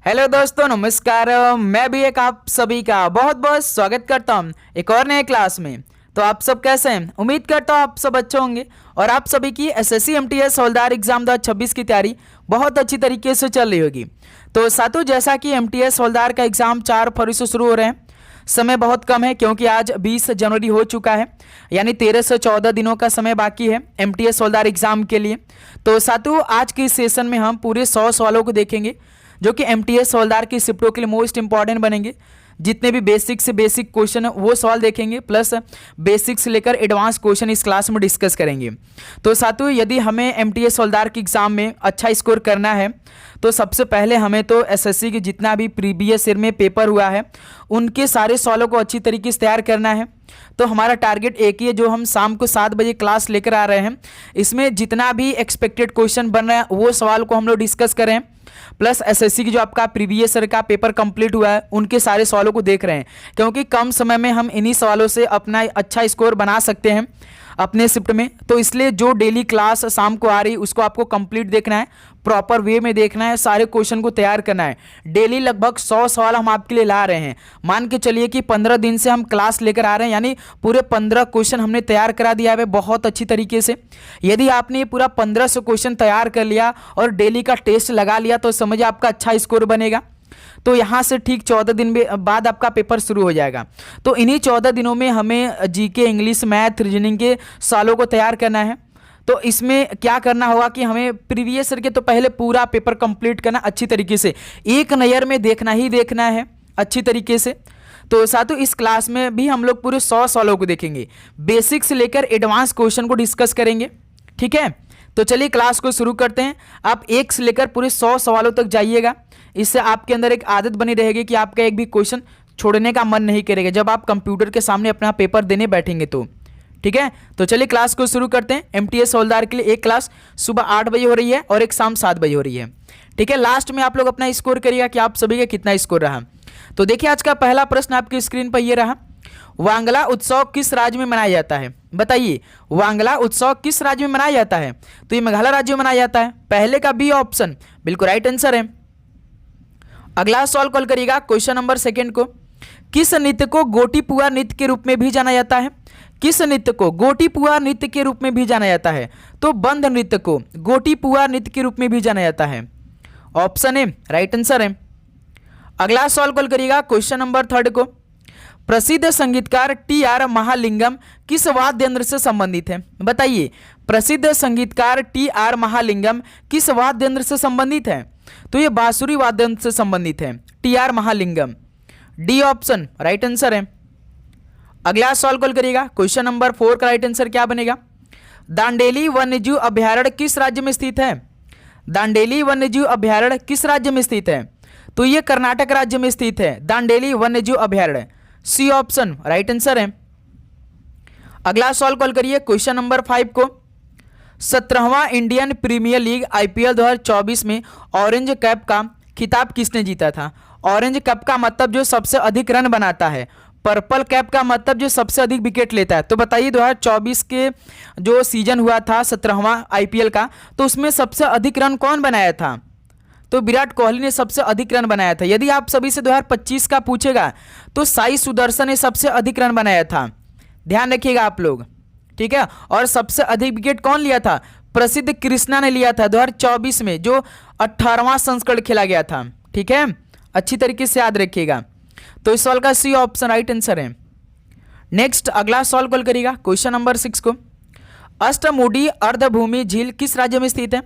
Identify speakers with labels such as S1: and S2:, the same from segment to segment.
S1: Hello दोस्तों, नमस्कार। मैं भी एक आप सभी का बहुत बहुत स्वागत करता हूं एक और नए क्लास में। तो आप सब कैसे हैं? उम्मीद करता हूं आप सब अच्छे होंगे और आप सभी की एसएससी एमटीएस हवलदार एग्जाम 2026 की तैयारी बहुत अच्छी तरीके से चल रही होगी। तो साथियों, जैसा कि एमटीएस हवलदार का एग्जाम 4 फरवरी से शुरू हो रहे हैं, समय बहुत कम है क्योंकि आज 20 जनवरी हो चुका है, यानी 13 से 14 दिनों का समय बाकी है एमटीएस हवलदार एग्जाम के लिए। तो साथियों, आज के इस सेशन में हम पूरे 100 सवालों को देखेंगे जो कि एमटीएस हवलदार की शिफ्टों के लिए मोस्ट इंपॉर्टेंट बनेंगे। जितने भी बेसिक से बेसिक क्वेश्चन है वो सवाल देखेंगे, प्लस बेसिक से लेकर एडवांस क्वेश्चन इस क्लास में डिस्कस करेंगे। तो साथियों, यदि हमें एमटीएस हवलदार के एग्जाम में अच्छा स्कोर करना है तो सबसे पहले हमें तो एसएससी के जितना भी प्रीवियस ईयर में पेपर हुआ है उनके सारे सवालों को अच्छी तरीके से तैयार करना है। तो हमारा टारगेट एक ही है, जो हम शाम को 7 बजे क्लास लेकर आ रहे हैं, इसमें जितना भी एक्सपेक्टेड क्वेश्चन बन रहा है वो सवाल को हम लोग डिस्कस करें, प्लस एसएससी की जो आपका प्रीवियस ईयर का पेपर कंप्लीट हुआ है उनके सारे सवालों को देख रहे हैं, क्योंकि कम समय में हम इन्हीं सवालों से अपना अच्छा स्कोर बना सकते हैं अपने शिफ्ट में। तो इसलिए जो डेली क्लास शाम को आ रही उसको आपको कंप्लीट देखना है, प्रॉपर वे में देखना है, सारे क्वेश्चन को तैयार करना है। डेली लगभग 100 सवाल हम आपके लिए ला रहे हैं। मान के चलिए कि 15 दिन से हम क्लास लेकर आ रहे हैं, यानी पूरे 15 क्वेश्चन हमने तैयार करा दिया है बहुत अच्छी तरीके से। यदि आपने ये पूरा 1500 क्वेश्चन तैयार कर लिया और डेली का टेस्ट लगा लिया तो समझिए आपका अच्छा स्कोर बनेगा। तो यहाँ से ठीक 14 दिन बाद आपका पेपर शुरू हो जाएगा। तो इन्हीं 14 दिनों में हमें जीके, इंग्लिश, मैथ, रीजनिंग के सवालों को तैयार करना है। तो इसमें क्या करना होगा कि हमें प्रीवियस ईयर के तो पहले पूरा पेपर कंप्लीट करना अच्छी तरीके से, एक नज़र में देखना ही देखना है अच्छी तरीके से। तो साथियों, इस क्लास में भी हम लोग पूरे 100 सवालों को देखेंगे, बेसिक से लेकर एडवांस क्वेश्चन को डिस्कस करेंगे। ठीक है, तो चलिए क्लास को शुरू करते हैं। आप 1 से लेकर पूरे 100 सवालों तक जाइएगा, इससे आपके अंदर एक आदत बनी रहेगी कि आपका एक भी क्वेश्चन छोड़ने का मन नहीं करेगा जब आप कंप्यूटर के सामने अपना पेपर देने बैठेंगे तो। ठीक है, तो चलिए क्लास को शुरू करते हैं। एमटीएस हवलदार के लिए एक क्लास सुबह 8 बजे हो रही है और एक शाम 7 बजे हो रही है। ठीक है, लास्ट में आप लोग अपना स्कोर करिएगा कि आप सभी का कितना स्कोर रहा। तो देखिए, आज का पहला प्रश्न आपकी स्क्रीन पर ये रहा, वांगला उत्सव किस राज्य में मनाया जाता है? बताइए, वांगला उत्सव किस राज्य में मनाया जाता है? तो ये मेघालय राज्य में मनाया जाता है। पहले का बी ऑप्शन बिल्कुल राइट आंसर है। अगला सवाल कॉल करिएगा, क्वेश्चन नंबर 2 को, किस नृत्य को गोटीपुआ नृत्य के रूप में भी जाना जाता है? किस नृत्य को गोटीपुआ नृत्य के रूप में भी जाना जाता है? तो बंध नृत्य को गोटीपुआ नृत्य के रूप में भी जाना जाता है। ऑप्शन ए राइट आंसर है। अगला सवाल कॉल करिएगा, क्वेश्चन नंबर 3 को, प्रसिद्ध संगीतकार टी.आर. महालिंगम किस वाद्य यंत्र से संबंधित है? बताइए, प्रसिद्ध संगीतकार टी.आर. महालिंगम किस वाद्य यंत्र से संबंधित है? तो ये बांसुरी वाद्य यंत्र से संबंधित है TR. Mahalingam. D option right answer है। अगला सवाल कॉल करिएगा, क्वेश्चन नंबर 4 का राइट आंसर क्या बनेगा? दांडेली वन्यजीव अभ्यारण्य किस राज्य में स्थित है? दांडेली वन्यजीव अभ्यारण्य किस राज्य में स्थित है? तो ये कर्नाटक राज्य में स्थित है दांडेली वन्यजीव अभ्यारण्य। सी ऑप्शन राइट आंसर है। अगला सवाल कॉल करिए, क्वेश्चन नंबर 5 को, 17वां इंडियन प्रीमियर लीग आईपीएल 2024 में ऑरेंज कैप का खिताब किसने जीता था? ऑरेंज कैप का मतलब जो सबसे अधिक रन बनाता है, पर्पल कैप का मतलब जो सबसे अधिक विकेट लेता है। तो बताइए, 2024 के जो सीजन हुआ था 17वां आईपीएल का, तो उसमें सबसे अधिक रन कौन बनाया था? तो विराट कोहली ने सबसे अधिक रन बनाया था। यदि आप सभी से 2025 का पूछेगा तो साई सुदर्शन ने सबसे अधिक रन बनाया था, ध्यान रखिएगा आप लोग। ठीक है, और सबसे अधिक विकेट कौन लिया था? प्रसिद्ध कृष्णा ने लिया था 2024 में, जो 18वां संस्करण खेला गया था। ठीक है, अच्छी तरीके से याद रखिएगा। तो इस सवाल का सी ऑप्शन राइट आंसर है। नेक्स्ट अगला सवाल कॉल करिएगा, क्वेश्चन नंबर 6 को, अष्टमुडी अर्धभूमि झील किस राज्य में स्थित है?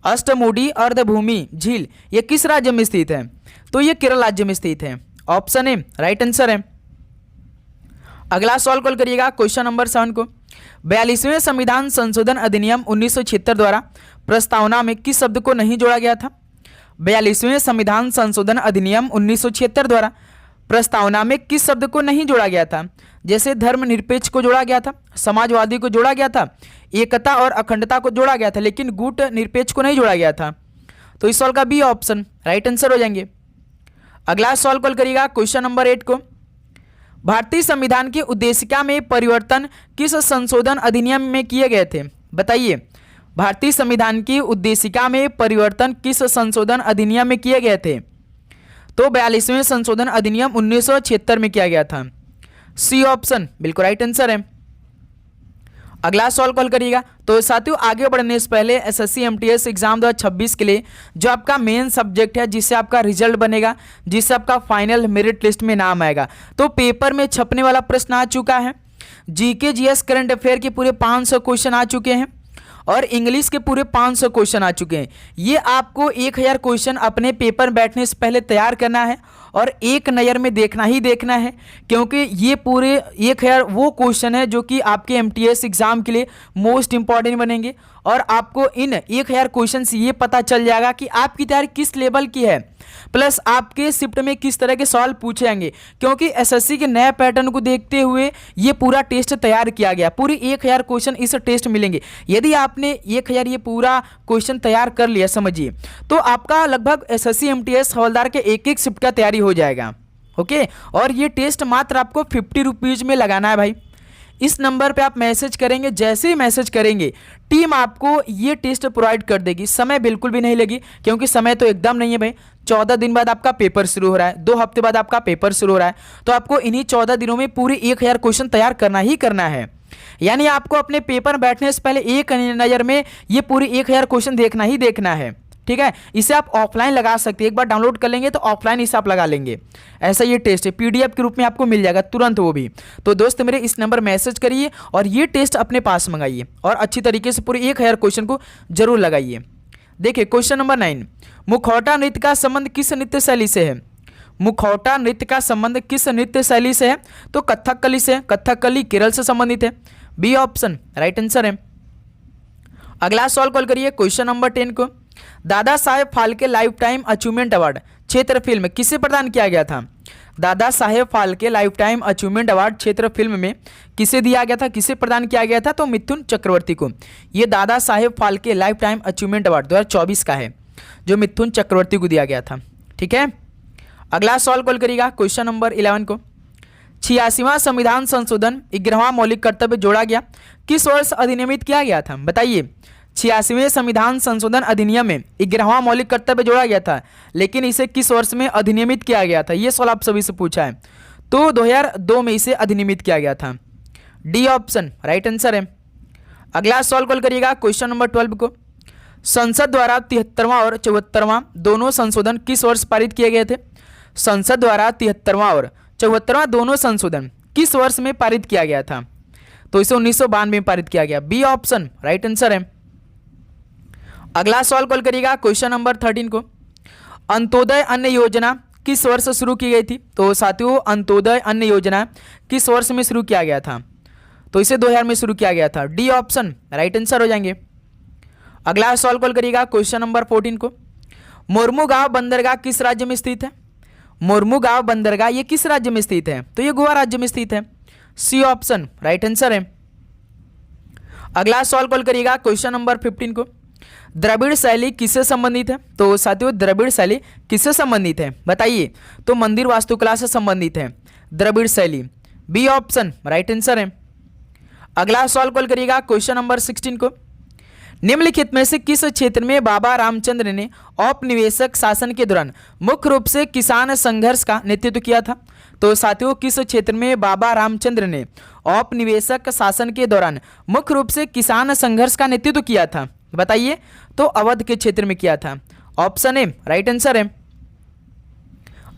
S1: अष्टमुडी अर्धभूमि झील ये किस राज्य में स्थित है? तो ये केरल राज्य में स्थित है। ऑप्शन ए राइट आंसर है। अगला सवाल कॉल करिएगा, क्वेश्चन नंबर 7 को, 42वें संविधान संशोधन अधिनियम 1976 द्वारा प्रस्तावना में किस शब्द को नहीं जोड़ा गया था? 42वें संविधान संशोधन अधिनियम 1976 द्वारा प्रस्तावना में किस शब्द को नहीं जोड़ा गया था? जैसे धर्मनिरपेक्ष को जोड़ा गया था, समाजवादी को जोड़ा गया था, एकता और अखंडता को जोड़ा गया था, लेकिन गुट निरपेक्ष को नहीं जोड़ा गया था। तो इस सवाल का बी ऑप्शन राइट आंसर हो जाएंगे। अगला सवाल कॉल करिएगा, क्वेश्चन नंबर 8 को, भारतीय संविधान की उद्देशिका में परिवर्तन किस संशोधन अधिनियम में किए गए थे? बताइए, भारतीय संविधान की उद्देशिका में परिवर्तन किस संशोधन अधिनियम में किए गए थे? तो 42वें संशोधन अधिनियम 1976 में किया गया था। सी ऑप्शन बिल्कुल राइट आंसर है। अगला सवाल कॉल करिएगा। तो साथियों आगे बढ़ने से पहले एसएससी एमटीएस एग्जाम 2026 के लिए जो आपका मेन सब्जेक्ट है, जिससे आपका रिजल्ट बनेगा, जिससे आपका फाइनल मेरिट लिस्ट में नाम आएगा, तो पेपर में छपने वाला प्रश्न आ चुका है। जीके जीएस करंट अफेयर के पूरे 500 क्वेश्चन आ चुके हैं और इंग्लिश के पूरे 500 क्वेश्चन आ चुके हैं। ये आपको 1000 क्वेश्चन अपने पेपर बैठने से पहले तैयार करना है और एक नज़र में देखना ही देखना है, क्योंकि ये पूरे 1000 वो क्वेश्चन है जो कि आपके एमटीएस एग्जाम के लिए मोस्ट इंपॉर्टेंट बनेंगे और आपको इन 1000 क्वेश्चन से ये पता चल जाएगा कि आपकी तैयारी किस लेवल की है, प्लस आपके शिफ्ट में किस तरह के सवाल पूछे जाएंगे, क्योंकि एसएससी के नए पैटर्न को देखते हुए ये पूरा टेस्ट तैयार किया गया। पूरे 1000 क्वेश्चन इस टेस्ट मिलेंगे। यदि आपने 1000 ये पूरा क्वेश्चन तैयार कर लिया समझिए, तो आपका लगभग एसएससी एमटीएस हवलदार के एक एक शिफ्ट का तैयारी हो जाएगा। ओके, और ये टेस्ट मात्र आपको 50 रुपीज़ में लगाना है भाई। इस नंबर पे आप मैसेज करेंगे, जैसे ही मैसेज करेंगे टीम आपको ये टेस्ट प्रोवाइड कर देगी। समय बिल्कुल भी नहीं लगी, क्योंकि समय तो एकदम नहीं है भाई। 14 दिन बाद आपका पेपर शुरू हो रहा है, 2 हफ्ते बाद आपका पेपर शुरू हो रहा है, तो आपको इन्हीं 14 दिनों में पूरे 1000 क्वेश्चन तैयार करना ही करना है। यानी आपको अपने पेपर बैठने से पहले एक नज़र में ये पूरे 1000 क्वेश्चन देखना ही देखना है। ठीक है, इसे आप ऑफलाइन लगा सकते हैं, एक बार डाउनलोड कर लेंगे तो ऑफलाइन इसे आप लगा लेंगे। ऐसा ये टेस्ट है, पीडीएफ के रूप में आपको मिल जाएगा तुरंत वो भी। तो दोस्त मेरे इस नंबर मैसेज करिए और ये टेस्ट अपने पास मंगाइए और अच्छी तरीके से पूरे 1000 क्वेश्चन को जरूर लगाइए। देखिए क्वेश्चन नंबर 9, मुखौटा नृत्य का संबंध किस नृत्य शैली से है? मुखौटा नृत्य का संबंध किस नृत्य शैली से है? तो कथकली से। कथकली केरल से संबंधित है। बी ऑप्शन राइट आंसर है। अगला सवाल कॉल करिए क्वेश्चन नंबर 10 को। Dada Saheb Phalke lifetime achievement award क्षेत्र फिल्म किसे प्रदान किया गया था? Dada Saheb Phalke lifetime achievement award क्षेत्र फिल्म में किसे दिया गया था, किसे प्रदान किया गया था? तो मिथुन चक्रवर्ती को। ये Dada Saheb Phalke lifetime achievement award 2024 का है, जो मिथुन चक्रवर्ती को दिया गया था। ठीक है, अगला सवाल कॉल करिएगा क्वेश्चन नंबर 11 को। 86वां संविधान संशोधन 11वां मौलिक कर्तव्य जोड़ा गया किस वर्ष अधिनियमित किया गया था? बताइए। 86वें संविधान संशोधन अधिनियम में 11वां मौलिक कर्तव्य जोड़ा गया था, लेकिन इसे किस वर्ष में अधिनियमित किया गया था? ये सवाल आप सभी से पूछा है। तो 2002 में इसे अधिनियमित किया गया था। डी ऑप्शन राइट आंसर है। अगला सवाल कॉल करिएगा क्वेश्चन नंबर 12 को। संसद द्वारा 73वां और 74वां दोनों संशोधन किस वर्ष पारित किए गए थे? संसद द्वारा 73वां और 74वां दोनों संशोधन किस वर्ष में पारित किया गया था? तो इसे 1992 में पारित किया गया। बी ऑप्शन राइट आंसर है। अगला सवाल कॉल करिएगा क्वेश्चन नंबर 13 को। अंत्योदय अन्न योजना किस वर्ष शुरू की गई थी? तो साथियों अंत्योदय अन्न योजना किस वर्ष में शुरू किया गया था? तो इसे 2000 में शुरू किया गया था। डी ऑप्शन राइट आंसर हो जाएंगे। अगला सवाल कॉल करिएगा क्वेश्चन नंबर 14 को। मोरमुगांव बंदरगाह किस राज्य में स्थित है? मोरमुगांव बंदरगाह ये किस राज्य में स्थित है? तो ये गोवा राज्य में स्थित है। सी ऑप्शन राइट आंसर है। अगला सवाल कॉल करिएगा क्वेश्चन नंबर 15 को। द्रविड़ शैली किससे संबंधित है? तो साथियों द्रविड़ शैली किससे संबंधित है? बताइए। तो मंदिर वास्तुकला से संबंधित है द्रविड़ शैली। बी ऑप्शन राइट आंसर है। अगला सवाल कॉल करिएगा क्वेश्चन नंबर 16 को। निम्नलिखित में से किस क्षेत्र में बाबा रामचंद्र ने औपनिवेशिक शासन के दौरान मुख्य रूप से किसान संघर्ष का नेतृत्व किया था? तो साथियों किस क्षेत्र में बाबा रामचंद्र ने औपनिवेशिक शासन के दौरान मुख्य रूप से किसान संघर्ष का नेतृत्व किया था? बताइए। तो अवध के क्षेत्र में किया था। ऑप्शन ए राइट आंसर है।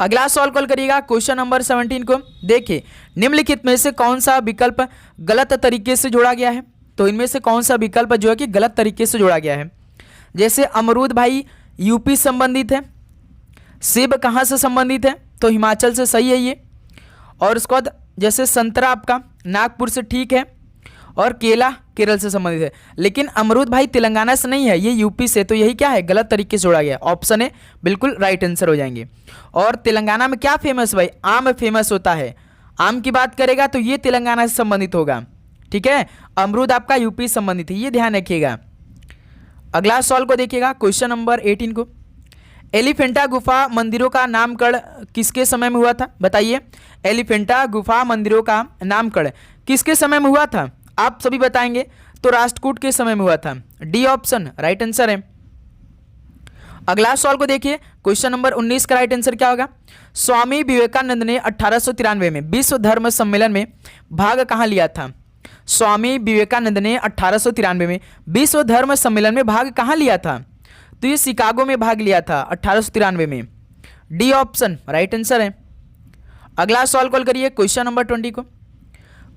S1: अगला सवाल कॉल करिएगा क्वेश्चन नंबर 17 को। देखिए निम्नलिखित में से कौन सा विकल्प गलत तरीके से जोड़ा गया है? तो इनमें से कौन सा विकल्प जो है कि गलत तरीके से जोड़ा गया है? जैसे अमरूद भाई यूपी संबंधित है, सेब कहाँ से संबंधित है? तो हिमाचल से सही है ये। और उसके बाद जैसे संतरा आपका नागपुर से ठीक है, और केला केरल से संबंधित है, लेकिन अमरूद भाई तेलंगाना से नहीं है, ये यूपी से। तो यही क्या है? गलत तरीके से जोड़ा गया। ऑप्शन ए बिल्कुल राइट आंसर हो जाएंगे। और तेलंगाना में क्या फेमस भाई? आम फेमस होता है। आम की बात करेगा तो ये तेलंगाना से संबंधित होगा। ठीक है, अमरूद आपका यूपी संबंधित है, ये ध्यान रखिएगा। अगला सवाल को देखिएगा क्वेश्चन नंबर 18 को। एलिफेंटा गुफा मंदिरों का नामकरण किसके समय में हुआ था? बताइए। एलिफेंटा गुफा मंदिरों का नामकरण किसके समय में हुआ था? आप सभी बताएंगे। तो राष्ट्रकूट के समय में हुआ था। डी ऑप्शन राइट आंसर है। अगला सवाल को देखिए, क्वेश्चन नंबर 19 का राइट आंसर क्या होगा? स्वामी विवेकानंद ने 1893 में विश्व धर्म सम्मेलन में भाग कहाँ लिया था? स्वामी विवेकानंद ने 1893 में विश्व धर्म सम्मेलन में भाग कहाँ लिया था? तो ये शिकागो में भाग लिया था 1893 में। डी ऑप्शन राइट आंसर है। अगला सवाल कॉल करिए, क्वेश्चन नंबर 20 को।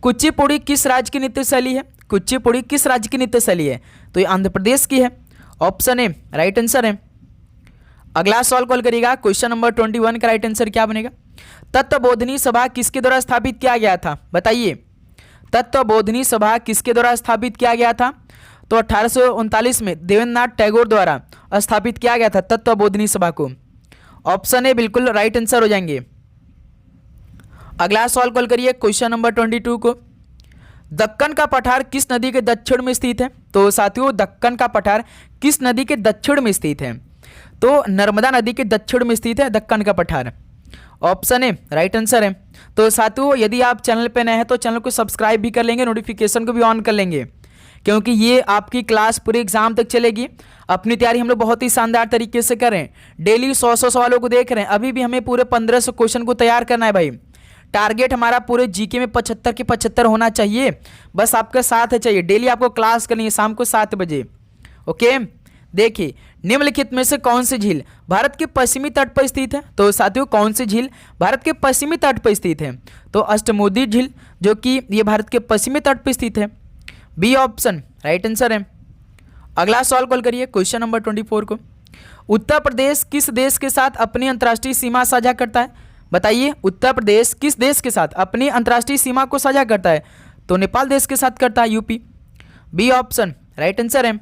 S1: कुचिपुड़ी किस राज्य की नृत्य शैली है? कुचिपुड़ी किस राज्य की नृत्य शैली है? तो ये आंध्र प्रदेश की है। ऑप्शन ए राइट आंसर है। अगला सवाल कॉल करिएगा, क्वेश्चन नंबर 21 का राइट आंसर क्या बनेगा? तत्वबोधिनी सभा किसके द्वारा स्थापित किया गया था? बताइए, तत्वबोधिनी सभा किसके द्वारा स्थापित किया गया था? तो 1839 में देवेंद्रनाथ टैगोर द्वारा स्थापित किया गया था तत्वबोधिनी सभा को। ऑप्शन ए बिल्कुल राइट आंसर हो जाएंगे। अगला सवाल कॉल करिए, क्वेश्चन नंबर 22 को। दक्कन का पठार किस नदी के दक्षिण में स्थित है? तो साथियों, दक्कन का पठार किस नदी के दक्षिण में स्थित है? तो नर्मदा नदी के दक्षिण में स्थित है दक्कन का पठार। ऑप्शन ए राइट आंसर है। तो साथियों, यदि आप चैनल पे नए हैं तो चैनल को सब्सक्राइब भी कर लेंगे, नोटिफिकेशन को भी ऑन कर लेंगे, क्योंकि ये आपकी क्लास पूरे एग्जाम तक चलेगी। अपनी तैयारी हम लोग बहुत ही शानदार तरीके से कर रहे हैं। डेली 100 सवालों को देख रहे हैं। अभी भी हमें पूरे 1500 क्वेश्चन को तैयार करना है भाई। टारगेट हमारा पूरे जीके में 75 के 75 होना चाहिए। बस आपका साथ चाहिए। डेली आपको क्लास करनी है शाम को 7 बजे। ओके, देखिए, निम्नलिखित में से कौन सी झील भारत के पश्चिमी तट पर स्थित है? तो साथियों, कौन सी झील भारत के पश्चिमी तट पर स्थित है? तो अष्टमुदी झील, जो कि ये भारत के पश्चिमी तट पर स्थित है। बी ऑप्शन राइट आंसर है। अगला सवाल कॉल करिए, क्वेश्चन नंबर 24 को। उत्तर प्रदेश किस देश के साथ अपनी अंतर्राष्ट्रीय सीमा साझा करता है? बताइए, उत्तर प्रदेश किस देश के साथ अपनी अंतर्राष्ट्रीय सीमा को साझा करता है? तो नेपाल देश के साथ करता है, UP. B option right answer है।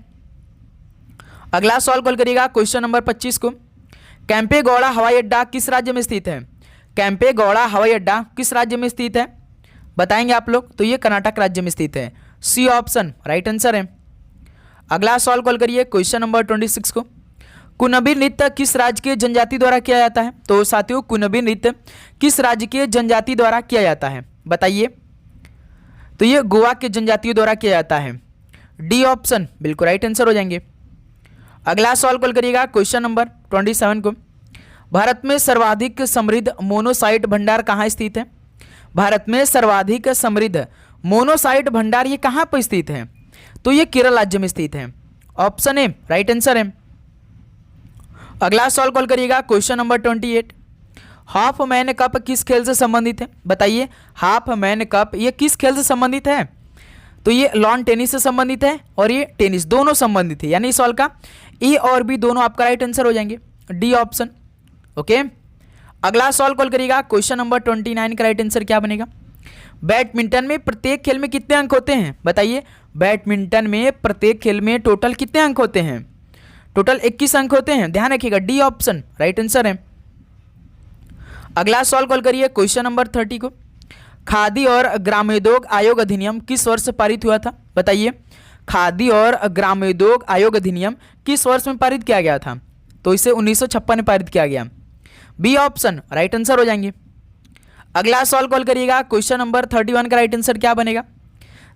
S1: अगला सवाल कॉल करिएगा, क्वेश्चन नंबर 25 को। कैंपेगौड़ा हवाई अड्डा किस राज्य में स्थित है? कैंपेगौड़ा हवाई अड्डा किस राज्य में स्थित है? बताएंगे आप लोग। तो ये कर्नाटक राज्य में स्थित है। सी ऑप्शन राइट आंसर है। अगला सवाल कॉल करिए, क्वेश्चन नंबर 26 को। कुनबी नृत्य किस राज्य के जनजाति द्वारा किया जाता है? तो साथियों, कुनबी नृत्य किस राज्य के जनजाति द्वारा किया जाता है? बताइए। तो ये गोवा के जनजातियों द्वारा किया जाता है। डी ऑप्शन बिल्कुल राइट आंसर हो जाएंगे। अगला सवाल कॉल करिएगा, क्वेश्चन नंबर 27 को। भारत में सर्वाधिक समृद्ध मोनोसाइट भंडार कहाँ स्थित है? भारत में सर्वाधिक समृद्ध मोनोसाइट भंडार ये कहाँ पर स्थित है? तो ये केरल राज्य में स्थित है। ऑप्शन ए राइट आंसर है। अगला सवाल कॉल करिएगा, question number 28। Half man cup किस खेल से संबंधित है? बताइए, हाफ मैन कप ये किस खेल से संबंधित है? तो ये लॉन टेनिस से संबंधित है और ये टेनिस, दोनों संबंधित है। यानी इस सवाल का ए और बी दोनों आपका राइट आंसर हो जाएंगे। D option. ओके, अगला सवाल कॉल करिएगा, क्वेश्चन नंबर 29 का राइट आंसर क्या बनेगा? बैडमिंटन में प्रत्येक खेल में कितने अंक होते हैं? बताइए, बैडमिंटन में प्रत्येक खेल में टोटल कितने अंक होते हैं? टोटल 21 अंक होते हैं। ध्यान रखिएगा, डी ऑप्शन राइट आंसर है। अगला सवाल कॉल करिए, क्वेश्चन नंबर 30 को। खादी और ग्रामोद्योग आयोग अधिनियम किस वर्ष पारित हुआ था? बताइए, खादी और ग्रामोद्योग आयोग अधिनियम किस वर्ष में पारित किया गया था? तो इसे 1956 में पारित किया गया। बी ऑप्शन राइट आंसर हो जाएंगे। अगला सवाल कॉल करिएगा, क्वेश्चन नंबर 31 का राइट आंसर क्या बनेगा?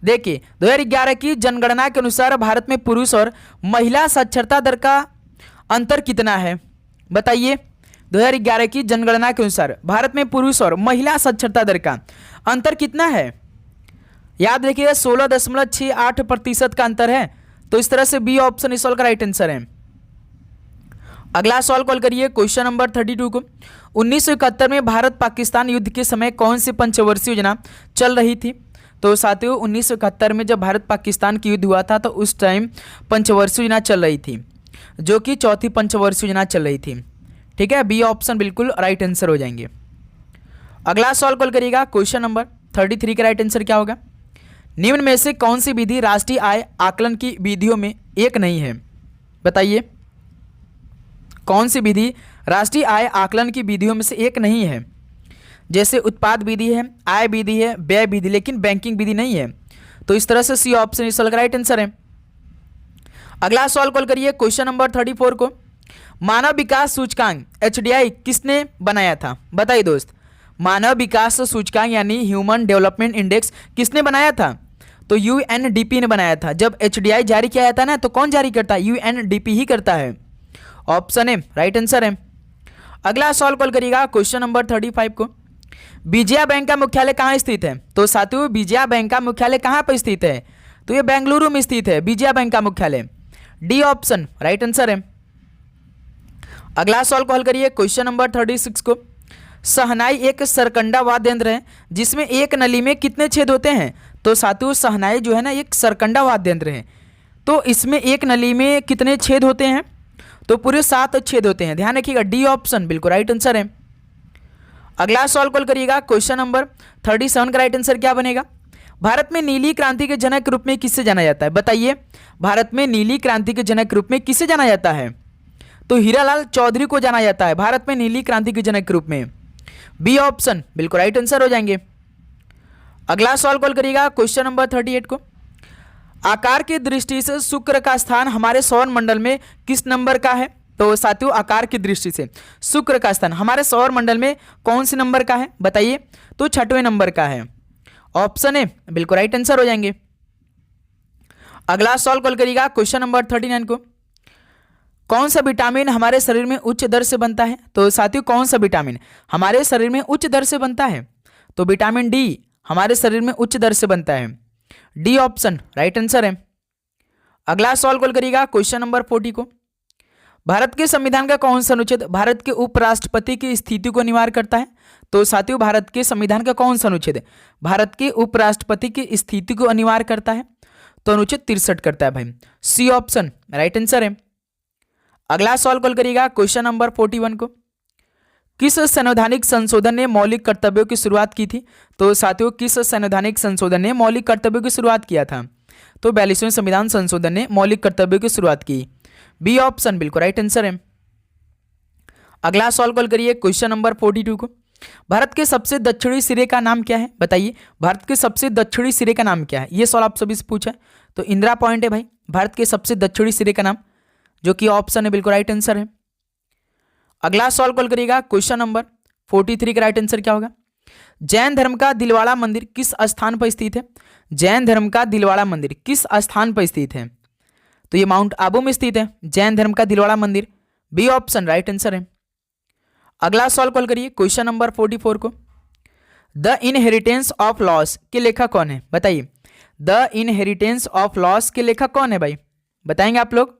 S1: देखिए, 2011 की जनगणना के अनुसार भारत में पुरुष और महिला साक्षरता दर का अंतर कितना है? बताइए, 2011 की जनगणना के अनुसार भारत में पुरुष और महिला साक्षरता दर का अंतर कितना है? याद रखिएगा, 16.68% का अंतर है। तो इस तरह से बी ऑप्शन इस सवाल का राइट आंसर है। अगला सवाल कॉल करिए, क्वेश्चन नंबर 32 को। 1971 में भारत पाकिस्तान युद्ध के समय कौन सी पंचवर्षीय योजना चल रही थी? तो साथियों, 1971 में जब भारत पाकिस्तान की युद्ध हुआ था तो उस टाइम पंचवर्षीय योजना चल रही थी, जो कि चौथी पंचवर्षीय योजना चल रही थी। ठीक है, बी ऑप्शन बिल्कुल राइट आंसर हो जाएंगे। अगला सवाल कॉल करिएगा, क्वेश्चन नंबर 33 का राइट आंसर क्या होगा? निम्न में से कौन सी विधि राष्ट्रीय आय आकलन की विधियों में एक नहीं है? बताइए, कौन सी विधि राष्ट्रीय आय आकलन की विधियों में से एक नहीं है? जैसे उत्पाद विधि है, आय विधि है, व्यय विधि, लेकिन बैंकिंग विधि नहीं है। तो इस तरह से सी ऑप्शन इस सवाल का राइट आंसर है। अगला सवाल कॉल करिए, क्वेश्चन नंबर 34 को। मानव विकास सूचकांक HDI किसने बनाया था? बताइए दोस्त, मानव विकास सूचकांक यानी ह्यूमन डेवलपमेंट इंडेक्स किसने बनाया था? तो UNDP ने बनाया था। जब HDI जारी किया जाता है ना, तो कौन जारी करता है? UNDP ही करता है। ऑप्शन ए राइट आंसर है। अगला सवाल कॉल करिएगा क्वेश्चन नंबर 35 को। विजया बैंक का मुख्यालय कहाँ स्थित है? तो साथियों विजया बैंक का मुख्यालय कहाँ पर स्थित है? तो ये बेंगलुरु में स्थित है विजया बैंक का मुख्यालय। डी ऑप्शन राइट आंसर है। अगला सवाल कॉल करिए क्वेश्चन नंबर 36 को। शहनाई एक सरकंडा वाद्य यंत्र है जिसमें एक नली में कितने छेद होते हैं? तो साथियों शहनाई जो है ना एक सरकंडा वाद्य यंत्र है, तो इसमें एक नली में कितने छेद होते हैं? तो पूरे 7 छेद होते हैं, ध्यान रखिएगा। डी ऑप्शन बिल्कुल राइट आंसर है। अगला सवाल कॉल करिएगा क्वेश्चन नंबर 37 का राइट आंसर क्या बनेगा? भारत में नीली क्रांति के जनक रूप में किससे जाना जाता है? बताइए, भारत में नीली क्रांति के जनक रूप में किससे जाना जाता है? तो हीरालाल चौधरी को जाना जाता है भारत में नीली क्रांति के जनक रूप में। बी ऑप्शन बिल्कुल राइट आंसर हो जाएंगे। अगला सवाल कॉल करिएगा क्वेश्चन नंबर 38 को। आकार की दृष्टि से शुक्र का स्थान हमारे सौर मंडल में किस नंबर का है? तो साथियों आकार की दृष्टि से शुक्र का स्थान हमारे सौर मंडल में कौन से नंबर का है? बताइए। तो 6वें नंबर का है, ऑप्शन ए बिल्कुल राइट आंसर हो जाएंगे। अगला सवाल कॉल करिएगा क्वेश्चन नंबर 39 को। कौन सा विटामिन हमारे शरीर में उच्च दर से बनता है? तो साथियों कौन सा विटामिन हमारे शरीर में उच्च दर से बनता है? तो विटामिन डी हमारे शरीर में उच्च दर से बनता है। डी ऑप्शन राइट आंसर है। अगला सवाल कॉल करिएगा क्वेश्चन नंबर 40 को। भारत के संविधान का कौन सा अनुच्छेद भारत के उपराष्ट्रपति की स्थिति को अनिवार्य करता है? तो साथियों भारत के संविधान का कौन सा अनुच्छेद भारत के उपराष्ट्रपति की स्थिति को अनिवार्य करता है? तो अनुच्छेद 63 करता है भाई। सी ऑप्शन राइट आंसर है। अगला सवाल कॉल करिएगा क्वेश्चन नंबर 41 को। किस संवैधानिक संशोधन ने मौलिक कर्तव्यों की शुरुआत की थी? तो साथियों किस संवैधानिक संशोधन ने मौलिक कर्तव्यों की शुरुआत किया था? तो 42वें संविधान संशोधन ने मौलिक कर्तव्यों की शुरुआत की। बी ऑप्शन बिल्कुल राइट आंसर है। अगला सवाल कॉल करिए क्वेश्चन नंबर 42 को। भारत के सबसे दक्षिणी सिरे का नाम क्या है? बताइए, भारत के सबसे दक्षिणी सिरे का नाम क्या है? ये सवाल आप सभी से पूछा है, तो इंदिरा पॉइंट है भाई भारत के सबसे दक्षिणी सिरे का नाम, जो कि ऑप्शन है बिल्कुल राइट आंसर है। अगला सवाल कॉल करिएगा क्वेश्चन नंबर 43 का राइट आंसर क्या होगा? जैन धर्म का दिलवाड़ा मंदिर किस स्थान पर स्थित है? जैन धर्म का दिलवाड़ा मंदिर किस स्थान पर स्थित है? तो ये माउंट आबू में स्थित है जैन धर्म का दिलवाड़ा मंदिर। बी ऑप्शन राइट आंसर है। अगला सवाल कॉल करिए क्वेश्चन नंबर 44 को। द इनहेरिटेंस ऑफ लॉस के लेखक कौन है? बताइए, द इनहेरिटेंस ऑफ लॉस के लेखक कौन है भाई? बताएंगे आप लोग?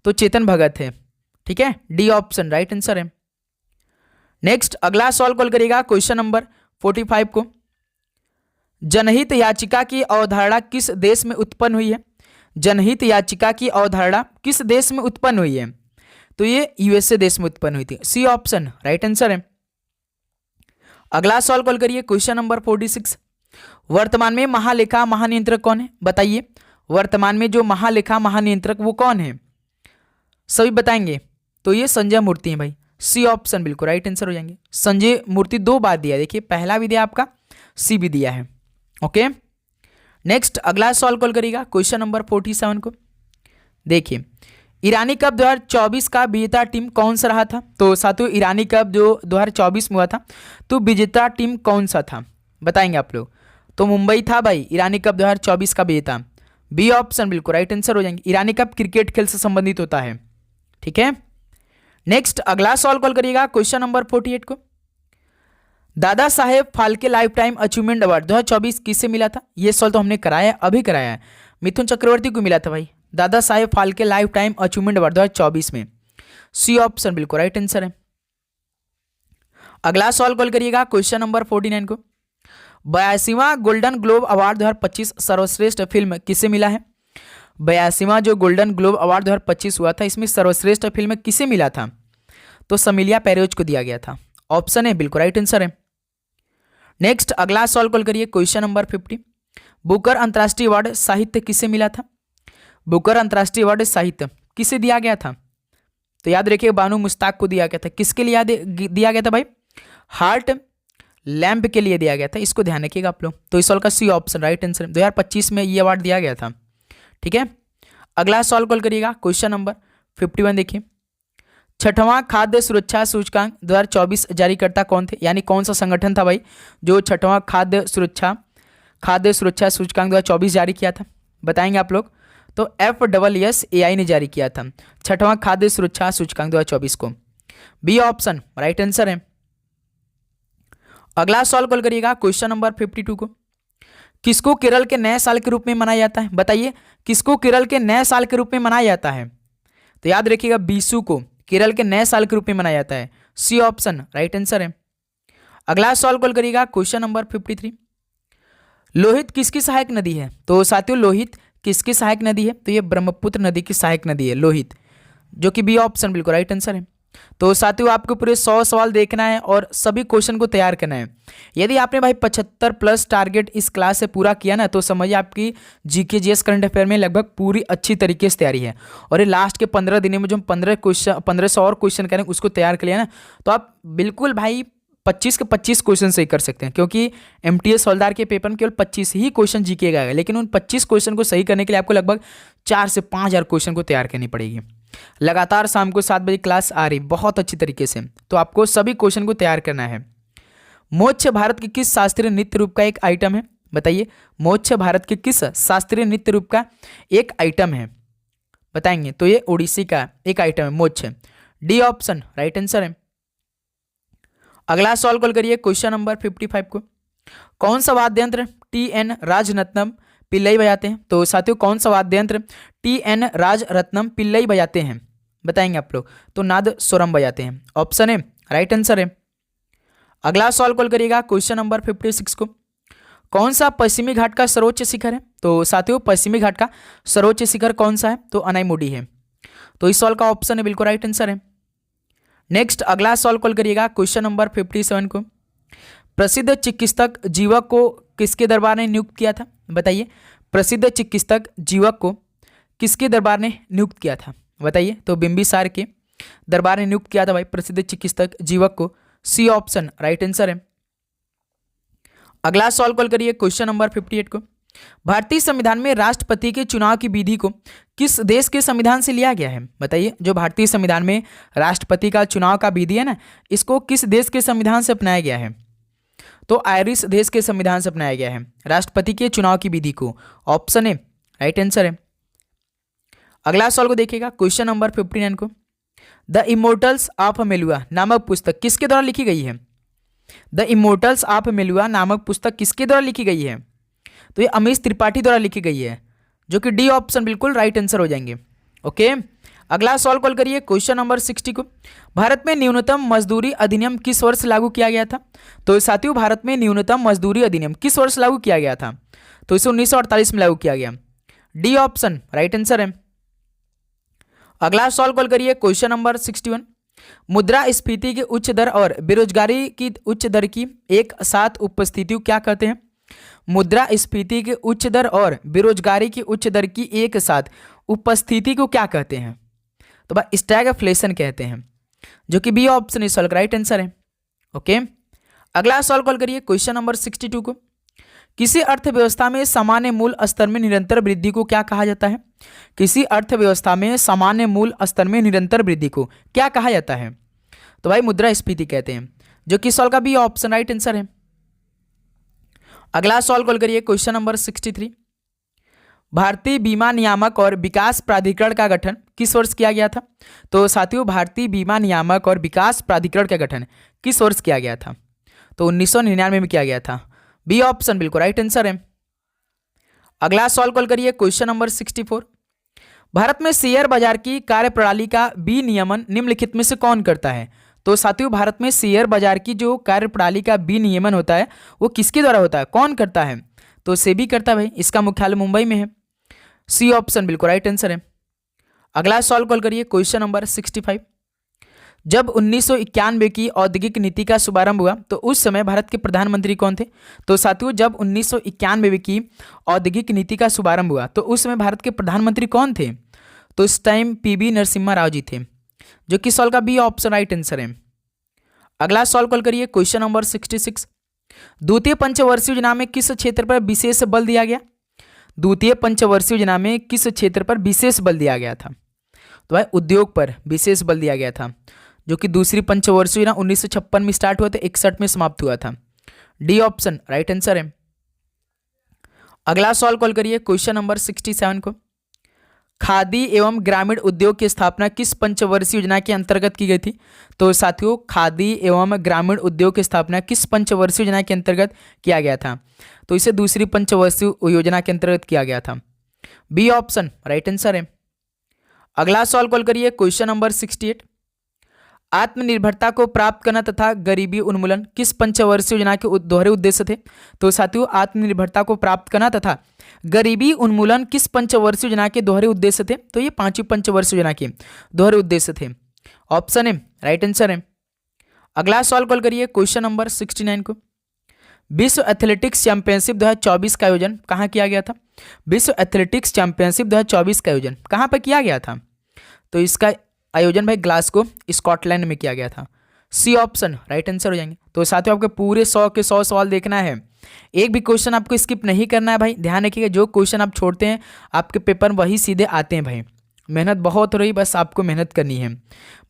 S1: तो चेतन भगत है, ठीक है। डी ऑप्शन राइट आंसर है। नेक्स्ट अगला सवाल कॉल करिएगा क्वेश्चन नंबर 45 को। जनहित याचिका की अवधारणा किस देश में उत्पन्न हुई है? जनहित याचिका की अवधारणा किस देश में उत्पन्न हुई है? तो ये यूएसए देश में उत्पन्न हुई थी। सी ऑप्शन राइट आंसर है। अगला सवाल कॉल करिए क्वेश्चन नंबर 46। वर्तमान में महालेखा महानियंत्रक कौन है? बताइए, वर्तमान में जो महालेखा महानियंत्रक वो कौन है? सभी बताएंगे। तो ये संजय मूर्ति है भाई। सी ऑप्शन बिल्कुल राइट आंसर हो जाएंगे। संजय मूर्ति 2 बार दिया, देखिए पहला भी दिया आपका, सी भी दिया है। ओके, नेक्स्ट अगला सवाल कॉल करिएगा क्वेश्चन नंबर 47 को। देखिए, ईरानी कप 2024 का विजेता टीम कौन सा रहा था? तो साथियों ईरानी कप जो 2024 में हुआ था, तो विजेता टीम कौन सा था? बताएंगे आप लोग। तो मुंबई था भाई ईरानी कप 2024 का विजेता। बी ऑप्शन बिल्कुल राइट आंसर हो जाएंगे। ईरानी कप क्रिकेट खेल से संबंधित होता है, ठीक है। नेक्स्ट अगला सवाल कॉल करिएगा क्वेश्चन नंबर 48 को। Dada Saheb Phalke lifetime achievement award 2024 किससे मिला था? ये सवाल तो हमने कराया, अभी कराया है। मिथुन चक्रवर्ती को मिला था भाई Dada Saheb Phalke lifetime achievement award 2024 में। सी ऑप्शन बिल्कुल राइट आंसर है। अगला सवाल कॉल करिएगा क्वेश्चन नंबर 49 को। 82वां गोल्डन ग्लोब अवार्ड 2025 सर्वश्रेष्ठ फिल्म किसे मिला है? 82वां जो गोल्डन ग्लोब अवार्ड 2025 हुआ था, इसमें सर्वश्रेष्ठ फिल्म किसे मिला था? तो समिलिया पैरोज को दिया गया था। ऑप्शन है बिल्कुल राइट आंसर है। नेक्स्ट अगला सवाल कॉल करिए क्वेश्चन नंबर 50। बुकर अंतर्राष्ट्रीय अवार्ड साहित्य किसे मिला था? बुकर अंतर्राष्ट्रीय अवार्ड साहित्य किसे दिया गया था? तो याद रखिए बानू मुश्ताक को दिया गया था। किसके लिए दिया गया था भाई? हार्ट लैम्प के लिए दिया गया था, इसको ध्यान रखिएगा आप लोग। तो इस सवाल का सी ऑप्शन राइट आंसर 2025 में ये अवार्ड दिया गया था, ठीक है। अगला सवाल कॉल करिएगा क्वेश्चन नंबर 51। देखिए, 6वां खाद्य सुरक्षा सूचकांक 2024 जारी करता कौन थे? यानी कौन सा संगठन था भाई जो 6वां खाद्य सुरक्षा सूचकांक 2024 जारी किया था? बताएंगे आप लोग। तो FSSAI ने जारी किया था। छठवां खाद्य सुरक्षा सूचकांक 2024 को। बी ऑप्शन राइट आंसर है। अगला सवाल कॉल करिएगा क्वेश्चन नंबर 52 को। किसको केरल के नए साल के रूप में मनाया जाता है? बताइए, किसको केरल के नए साल के रूप में मनाया जाता है? तो याद रखिएगा, बीसू को केरल के नए साल के रूप में मनाया जाता है। सी ऑप्शन राइट आंसर है। अगला सवाल कॉल करिएगा क्वेश्चन नंबर 53। लोहित किसकी सहायक नदी है? तो साथियों, लोहित किसकी सहायक नदी है? तो ये ब्रह्मपुत्र नदी की सहायक नदी है लोहित, जो कि बी ऑप्शन बिल्कुल राइट आंसर है। तो साथियों, आपको पूरे 100 सवाल देखना है और सभी क्वेश्चन को तैयार करना है। यदि आपने भाई 75 प्लस टारगेट इस क्लास से पूरा किया ना, तो समझिए आपकी जीके जीएस करंट अफेयर में लगभग पूरी अच्छी तरीके से तैयारी है। और ये लास्ट के 15 दिनों में जो हम 1500 और क्वेश्चन करें उसको तैयार कर लिया ना, तो आप बिल्कुल भाई 25 के 25 क्वेश्चन सही कर सकते हैं। क्योंकि एमटीएस हवलदार के पेपर में केवल 25 ही क्वेश्चन जीके का है, लेकिन उन 25 क्वेश्चन को सही करने के लिए आपको लगभग 4 से 5000 क्वेश्चन को तैयार करनी पड़ेगी। लगातार शाम को 7 बजे क्लास आ रही बहुत अच्छी तरीके से, तो आपको सभी क्वेश्चन को तैयार करना है। मोक्ष भारत के किस शास्त्रीय नृत्य रूप का एक आइटम है? बताइए, मोक्ष भारत के किस शास्त्रीय नृत्य रूप का एक आइटम है? बताएंगे तो ये ओडिसी का एक आइटम है मोक्ष। डी ऑप्शन राइट आंसर है। अगला सवाल कॉल करिए क्वेश्चन नंबर 55 को। कौन सा वाद्य यंत्र TN राजरत्नम पिल्लई बजाते हैं? तो साथियों, कौन सा वाद्य यंत्र TN राजरत्नम पिल्लई बजाते हैं? बताएंगे आप लोग तो नाद स्वरम बजाते हैं। ऑप्शन है राइट आंसर है। अगला सवाल कॉल करिएगा क्वेश्चन नंबर 56 को। कौन सा पश्चिमी घाट का सर्वोच्च शिखर है? तो साथियों, पश्चिमी घाट का सर्वोच्च शिखर कौन सा है? तो अनाईमुडी है। तो इस सवाल का ऑप्शन है बिल्कुल राइट आंसर है। नेक्स्ट अगला सवाल कॉल करिएगा क्वेश्चन नंबर 57 को। प्रसिद्ध चिकित्सक जीवक को किसके दरबार ने नियुक्त किया था? बताइए, प्रसिद्ध चिकित्सक जीवक को किसके दरबार ने नियुक्त किया था? बताइए, तो बिंबिसार के दरबार ने नियुक्त किया था भाई प्रसिद्ध चिकित्सक जीवक को। सी ऑप्शन राइट आंसर है। अगला सवाल कॉल करिए क्वेश्चन नंबर 58 को। भारतीय संविधान में राष्ट्रपति के चुनाव की विधि को किस देश के संविधान से लिया गया है? बताइए, जो भारतीय संविधान में राष्ट्रपति का चुनाव का विधि है ना, इसको किस देश के संविधान से अपनाया गया है? तो आयरिश देश के संविधान से अपनाया गया है राष्ट्रपति के चुनाव की विधि को। ऑप्शन ए राइट आंसर है। अगला सवाल को देखिएगा क्वेश्चन नंबर 59 को। द इमोर्टल्स ऑफ मेलुआ नामक पुस्तक किसके द्वारा लिखी गई है? द इमोर्टल्स ऑफ मेलुआ नामक पुस्तक किसके द्वारा लिखी गई है? तो ये अमीश त्रिपाठी द्वारा लिखी गई है, जो कि डी ऑप्शन बिल्कुल राइट आंसर हो जाएंगे। ओके, अगला सवाल कॉल करिए क्वेश्चन नंबर 60 को। भारत में न्यूनतम मजदूरी अधिनियम किस वर्ष लागू किया गया था? तो साथियों, भारत में न्यूनतम मजदूरी अधिनियम किस वर्ष लागू किया गया था? तो इसे 1948 में लागू किया गया। डी ऑप्शन राइट आंसर है। अगला सवाल कॉल करिए क्वेश्चन नंबर 61। मुद्रास्फीति की उच्च दर और बेरोजगारी की उच्च दर की एक साथ उपस्थिति को क्या कहते हैं? मुद्रास्फीति की उच्च दर और बेरोजगारी की उच्च दर की एक साथ उपस्थिति को क्या कहते हैं? तो भाई स्टैगफ्लेशन कहते हैं, जो कि बी ऑप्शन इस सवाल का राइट आंसर है। ओके, अगला सवाल कॉल करिए क्वेश्चन नंबर 62 को। किसी अर्थव्यवस्था में सामान्य मूल स्तर में निरंतर वृद्धि को क्या कहा जाता है? किसी अर्थव्यवस्था में सामान्य मूल स्तर में निरंतर वृद्धि को क्या कहा जाता है? तो भाई मुद्रास्फीति कहते हैं, जो कि सवाल का बी ऑप्शन राइट आंसर है। अगला सवाल कॉल करिए क्वेश्चन नंबर 63। भारतीय बीमा नियामक और विकास प्राधिकरण का गठन किस वर्ष किया गया था? तो साथियों, भारतीय बीमा नियामक और विकास प्राधिकरण का गठन किस वर्ष किया गया था? तो 1999 में किया गया था। बी ऑप्शन बिल्कुल राइट आंसर है। अगला सवाल कॉल करिए क्वेश्चन नंबर 64। भारत में शेयर बाजार की कार्यप्रणाली का विनियमन निम्नलिखित में से कौन करता है? तो साथियों, भारत में शेयर बाजार की जो कार्यप्रणाली का विनियमन होता है वो किसके द्वारा होता है, कौन करता है? तो सेबी करता है भाई, इसका मुख्यालय मुंबई में है। सी ऑप्शन बिल्कुल राइट आंसर है। अगला सवाल कॉल करिए क्वेश्चन नंबर 65। जब 1991 की औद्योगिक नीति का शुभारंभ हुआ तो उस समय भारत के प्रधानमंत्री कौन थे? तो साथियों, जब 1991 की औद्योगिक नीति का शुभारंभ हुआ तो उस समय भारत के प्रधानमंत्री कौन थे? तो इस टाइम PV नरसिम्हा राव जी थे, जो कि सवाल का बी ऑप्शन राइट आंसर है। अगला सवाल कॉल करिए क्वेश्चन नंबर 66। द्वितीय पंचवर्षीय योजना में किस क्षेत्र पर विशेष बल दिया गया? द्वितीय पंचवर्षीय योजना में किस क्षेत्र पर विशेष बल दिया गया था? तो भाई उद्योग पर विशेष बल दिया गया था, जो कि दूसरी पंचवर्षीय योजना 1956 में स्टार्ट हुआ था, 61 में समाप्त हुआ था। डी ऑप्शन राइट आंसर है। अगला सवाल कॉल करिए क्वेश्चन नंबर 67 को। खादी एवं ग्रामीण उद्योग की स्थापना किस पंचवर्षीय योजना के अंतर्गत की गई थी? तो साथियों, खादी एवं ग्रामीण उद्योग की स्थापना किस पंचवर्षीय योजना के अंतर्गत किया गया था? तो इसे दूसरी पंचवर्षीय योजना के अंतर्गत किया गया था। बी ऑप्शन राइट आंसर है। अगला सवाल कॉल करिए, क्वेश्चन नंबर 68। आत्मनिर्भरता को प्राप्त करना तथा गरीबी उन्मूलन किस पंचवर्षीय योजना के दोहरे उद्देश्य थे? तो साथियों, आत्मनिर्भरता को प्राप्त करना तथा गरीबी उन्मूलन किस पंचवर्षीय योजना के दोहरे उद्देश्य थे? तो ये पांचवी पंचवर्षीय योजना के दोहरे उद्देश्य थे। ऑप्शन ए राइट आंसर है। अगला सवाल कॉल करिए, क्वेश्चन नंबर 69 को। विश्व एथलेटिक्स चैंपियनशिप 2024 का आयोजन कहाँ किया गया था? विश्व एथलेटिक्स चैंपियनशिप 2024 का आयोजन कहाँ पर किया गया था? तो इसका आयोजन भाई ग्लासगो स्कॉटलैंड में किया गया था। सी ऑप्शन राइट आंसर हो जाएंगे। तो साथियों, आपके पूरे 100 के 100 सवाल देखना है, एक भी क्वेश्चन आपको स्किप नहीं करना है भाई। ध्यान रखिएगा, जो क्वेश्चन आप छोड़ते हैं आपके पेपर में वही सीधे आते हैं भाई। मेहनत बहुत हो रही, बस आपको मेहनत करनी है।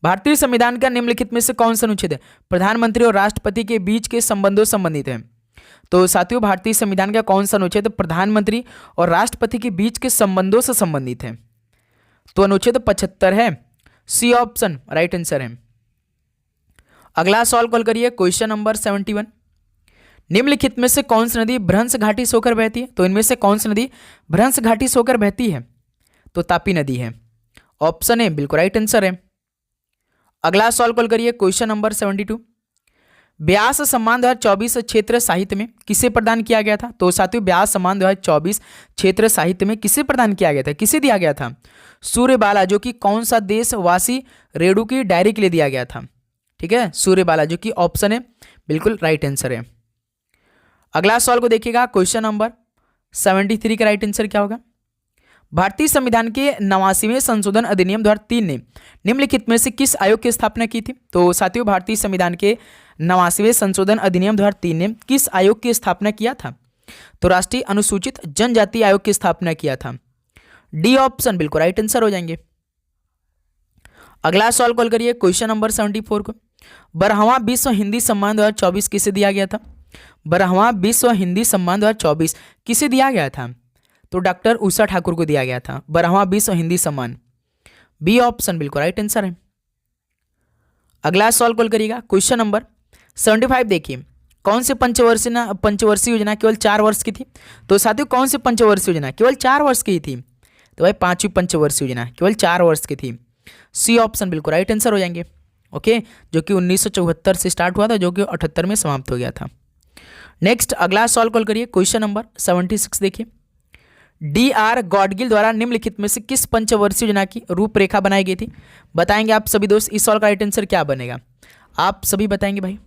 S1: भारतीय संविधान का निम्नलिखित में से कौन सा अनुच्छेद है प्रधानमंत्री और राष्ट्रपति के बीच के संबंधों संबंधित है? तो साथियों, भारतीय संविधान का कौन सा अनुच्छेद प्रधानमंत्री और राष्ट्रपति के बीच के संबंधों से संबंधित है? तो अनुच्छेद 75 है। सी ऑप्शन राइट आंसर है। अगला सवाल कॉल करिए, क्वेश्चन नंबर 71। निम्नलिखित में से कौन सी नदी भ्रंश घाटी से होकर बहती है? तो इनमें से कौन सी नदी भ्रंश घाटी से होकर बहती है? तो तापी नदी है। ऑप्शन ए बिल्कुल राइट आंसर है। अगला सवाल कॉल करिए, क्वेश्चन नंबर 72। व्यास सम्मान 2024 क्षेत्र साहित्य में किसे प्रदान किया गया था? तो साथियों, व्यास सम्मान 2024 क्षेत्र साहित्य में किसे प्रदान किया गया था, किसे दिया गया था? सूर्यबाला, जो कि कौन सा देशवासी रेणु की डायरी के लिए दिया गया था? ठीक है, सूर्यबाला, जो कि ऑप्शन है बिल्कुल राइट आंसर है। अगला सवाल को देखिएगा, क्वेश्चन नंबर 73 का राइट आंसर क्या होगा? भारतीय संविधान के 89वें संशोधन अधिनियम 2003 ने निम्नलिखित में से किस आयोग की स्थापना की थी? तो साथियों, भारतीय संविधान के 89वें संशोधन अधिनियम 2003 ने किस आयोग की स्थापना किया था? तो राष्ट्रीय अनुसूचित जनजाति आयोग की स्थापना किया था। डी ऑप्शन बिल्कुल राइट आंसर हो जाएंगे। अगला सवाल कॉल करिए, क्वेश्चन नंबर 74 को। 12वां विश्व हिंदी सम्मान 2024 किसे दिया गया था? 12वां विश्व हिंदी सम्मान 2024 किसे दिया गया था? तो डॉक्टर उषा ठाकुर को दिया गया था 12वां विश्व हिंदी सम्मान। बी ऑप्शन बिल्कुल राइट आंसर है। अगला सवाल कॉल करिएगा, क्वेश्चन नंबर 75। देखिए, कौन से पंचवर्षीय योजना केवल 4 वर्ष की थी? तो साथियों, कौन से पंचवर्षीय योजना केवल 4 वर्ष की थी? तो भाई पांचवी पंचवर्षीय योजना केवल 4 वर्ष की थी। सी ऑप्शन बिल्कुल राइट आंसर हो जाएंगे। ओके, जो कि 1974 से स्टार्ट हुआ था, जो कि 78 में समाप्त हो गया था। नेक्स्ट अगला सवाल कॉल करिए, क्वेश्चन नंबर 76। देखिए, DR गॉडगिल द्वारा निम्नलिखित में से किस पंचवर्षीय योजना की रूपरेखा बनाई गई थी? बताएंगे आप सभी दोस्त। इस सवाल का राइट आंसर क्या बनेगा? आप सभी बताएंगे भाई।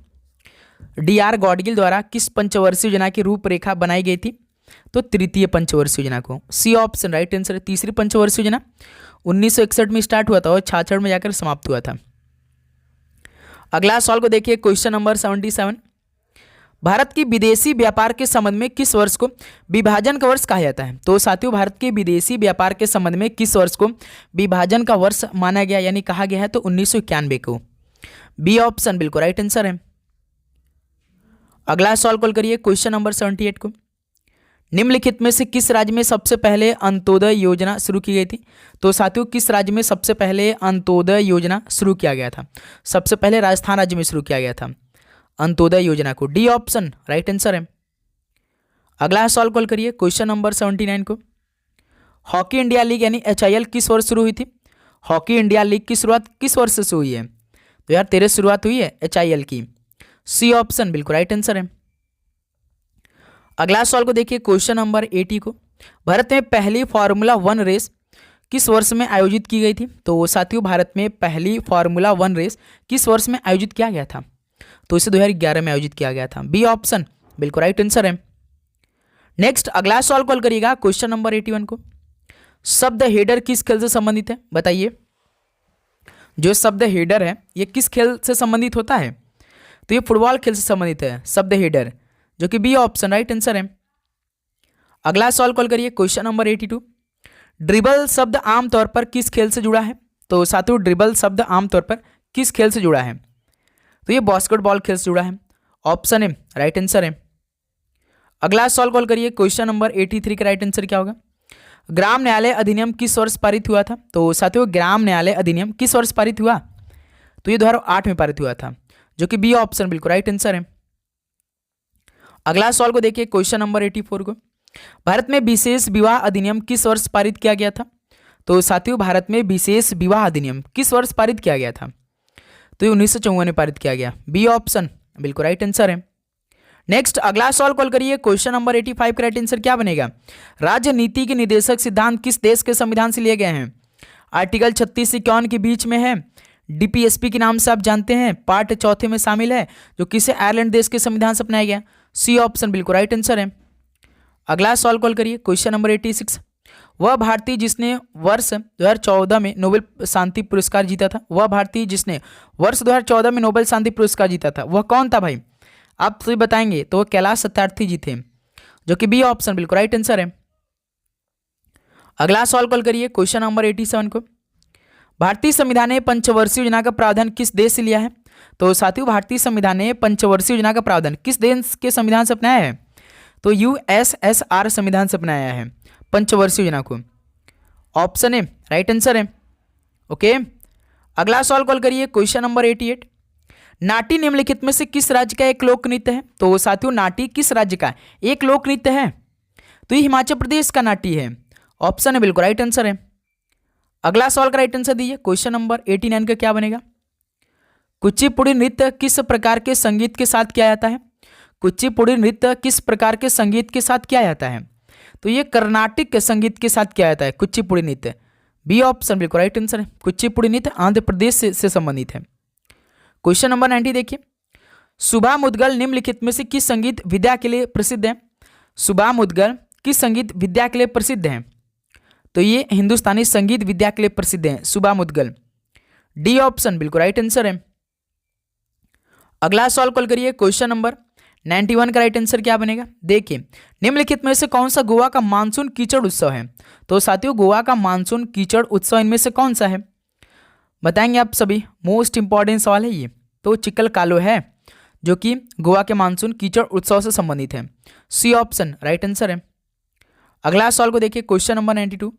S1: DR गॉडगिल द्वारा किस पंचवर्षीय योजना की रूपरेखा बनाई गई थी? तो तृतीय पंचवर्षीय योजना को। सी ऑप्शन राइट आंसर है। तीसरी पंचवर्षीय योजना 1961 में स्टार्ट हुआ था और 66 में जाकर समाप्त हुआ था। अगला सवाल को देखिए, क्वेश्चन नंबर 77। भारत की विदेशी व्यापार के संबंध में किस वर्ष को विभाजन का वर्ष कहा जाता है? तो साथियों, भारत के विदेशी व्यापार के संबंध में किस वर्ष को विभाजन का वर्ष माना गया यानी कहा गया है? तो 1991 को। बी ऑप्शन बिल्कुल राइट आंसर है। अगला सवाल कॉल करिए, क्वेश्चन नंबर 78 को। निम्नलिखित में से किस राज्य में सबसे पहले अंत्योदय योजना शुरू की गई थी? तो साथियों, किस राज्य में सबसे पहले अंत्योदय योजना शुरू किया गया था? सबसे पहले राजस्थान राज्य में शुरू किया गया था अंत्योदय योजना को। डी ऑप्शन राइट आंसर है। अगला सवाल कॉल करिए, क्वेश्चन नंबर 79 को। हॉकी इंडिया लीग यानी HIL किस वर्ष शुरू हुई थी? हॉकी इंडिया लीग की शुरुआत किस वर्ष से हुई है? 2013 शुरुआत हुई है HIL की। सी ऑप्शन बिल्कुल राइट आंसर है। अगला सवाल को देखिए, क्वेश्चन नंबर 80 को। भारत में पहली फार्मूला 1 रेस किस वर्ष में आयोजित की गई थी? तो साथियों, भारत में पहली फार्मूला 1 रेस किस वर्ष में आयोजित किया गया था? तो इसे 2011 में आयोजित किया गया था। बी ऑप्शन बिल्कुल राइट आंसर है। नेक्स्ट अगला सवाल कॉल करिएगा, क्वेश्चन नंबर 81 को। शब्द हेडर किस खेल से संबंधित है? बताइए। जो शब्द हेडर है ये किस खेल से संबंधित होता है? तो ये फुटबॉल खेल से संबंधित है शब्द हेडर, जो कि बी ऑप्शन राइट आंसर है। अगला सवाल कॉल करिए, क्वेश्चन नंबर 82। ड्रिबल शब्द आमतौर पर किस खेल से जुड़ा है? तो साथियों, ड्रिबल शब्द आमतौर पर किस खेल से जुड़ा है? तो ये बास्केटबॉल खेल से जुड़ा है। ऑप्शन ए राइट आंसर है। अगला सवाल कॉल करिए, क्वेश्चन नंबर 83 का राइट आंसर क्या होगा? ग्राम न्यायालय अधिनियम किस वर्ष पारित हुआ था? तो साथियों ग्राम न्यायालय अधिनियम किस वर्ष पारित हुआ? तो ये 2008 में पारित हुआ था, जो कि बी ऑप्शन बिल्कुल राइट आंसर है। अगला सवाल को देखिए, क्वेश्चन नंबर 84 को, भारत में विशेष विवाह अधिनियम किस वर्ष पारित किया गया था? तो साथियों भारत में विशेष विवाह अधिनियम किस वर्ष पारित किया गया था? तो ये 1954 में पारित किया गया, बी ऑप्शन बिल्कुल राइट आंसर है। नेक्स्ट अगला सवाल कॉल करिए, क्वेश्चन नंबर 85 का राइट आंसर क्या बनेगा? राजनीति के निर्देशक सिद्धांत किस देश के संविधान से लिए गए हैं? आर्टिकल 36 से 51 के बीच में है, डीपीएसपी के नाम से आप जानते हैं, पार्ट चौथे में शामिल है, जो किसे आयरलैंड देश के संविधान से अपनाया गया, सी ऑप्शन बिल्कुल राइट आंसर है। अगला सवाल कॉल करिए, क्वेश्चन नंबर 86, वह भारतीय जिसने वर्ष 2014 में नोबेल शांति पुरस्कार जीता था, वह भारतीय जिसने वर्ष 2014 में नोबेल शांति पुरस्कार जीता था, वह कौन था भाई? आप सभी बताएंगे तो वह कैलाश सत्यार्थी जी थे, जो कि बी ऑप्शन बिल्कुल राइट आंसर है। अगला सवाल कॉल करिए, क्वेश्चन नंबर 87 को, भारतीय संविधान ने पंचवर्षीय योजना का प्रावधान किस देश से लिया है? तो साथियों भारतीय संविधान ने पंचवर्षीय योजना का प्रावधान किस देश के संविधान से अपनाया है? तो यूएसएसआर संविधान से अपनाया है पंचवर्षीय योजना को, ऑप्शन ए राइट आंसर है। ओके, अगला सवाल कॉल करिए, क्वेश्चन नंबर 88, नाटी निम्नलिखित में से किस राज्य का एक लोक नृत्य है? तो साथियों नाटी किस राज्य का एक लोक नृत्य है? तो ये हिमाचल प्रदेश का नाटी है, ऑप्शन है बिल्कुल राइट आंसर है। अगला सवाल का राइट आंसर दीजिए, क्वेश्चन नंबर 89 का क्या बनेगा? कुचिपुड़ी नृत्य किस प्रकार के संगीत के साथ किया जाता है? कुचिपुड़ी नृत्य किस प्रकार के संगीत के साथ किया जाता है? तो ये कर्नाटिक संगीत के साथ किया जाता है कुचिपुड़ी नृत्य, बी ऑप्शन बिल्कुल राइट आंसर है। कुचिपुड़ी नृत्य आंध्र प्रदेश से संबंधित है। क्वेश्चन नंबर 90 देखिए, सुबह मुदगल निम्नलिखित में से किस संगीत विद्या के लिए प्रसिद्ध है? सुबह मुदगल किस संगीत विद्या के लिए प्रसिद्ध है? तो ये हिंदुस्तानी संगीत विद्या के लिए प्रसिद्ध है सुबह मुदगल, डी ऑप्शन बिल्कुल राइट आंसर है। अगला सवाल कॉल करिए, क्वेश्चन नंबर 91 का राइट आंसर क्या बनेगा? देखिए निम्नलिखित में से कौन सा गोवा का मानसून कीचड़ उत्सव है? तो साथियों गोवा का मानसून कीचड़ उत्सव इनमें से कौन सा है? बताएंगे आप सभी, मोस्ट इंपॉर्टेंट सवाल है ये। तो चिकल कालो है, जो कि गोवा के मानसून कीचड़ उत्सव से संबंधित है, सी ऑप्शन राइट आंसर है। अगला सवाल को देखिए, क्वेश्चन नंबर 92,